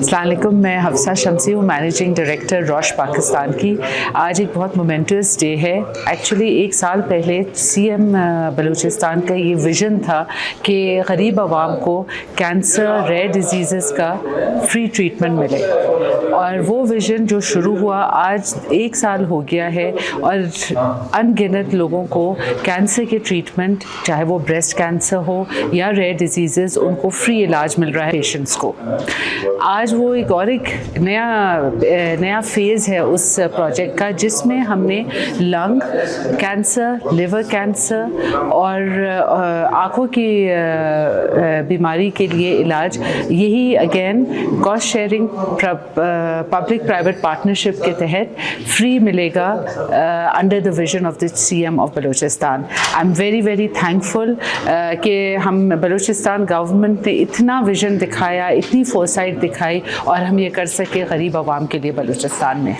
अस्सलाम वालेकुम, मैं हफ्सा शमसी हूँ, मैनेजिंग डायरेक्टर रॉश पाकिस्तान की। आज एक बहुत मोमेंटस डे है। एक्चुअली एक साल पहले सीएम बलूचिस्तान का ये विज़न था कि गरीब आवाम को कैंसर, रेयर डिजीज़ का फ्री ट्रीटमेंट मिले, और वो विज़न जो शुरू हुआ आज एक साल हो गया है, और अनगिनत लोगों को कैंसर के ट्रीटमेंट, चाहे वो ब्रेस्ट कैंसर हो या रेयर डिजीज़, उनको फ्री इलाज मिल रहा है पेशेंट्स को। आज वो एक नया फेज़ है उस प्रोजेक्ट का, जिसमें हमने लंग कैंसर, लिवर कैंसर और आँखों की बीमारी के लिए इलाज, यही again cost sharing public private partnership के तहत फ्री मिलेगा under the vision of the CM of Balochistan. I am very thankful कि हम बलूचिस्तान गवर्नमेंट ने इतना विजन दिखाया, इतनी फोरसाइट दिखाई, और हम ये कर सके गरीब आवाम के लिए बलूचिस्तान में।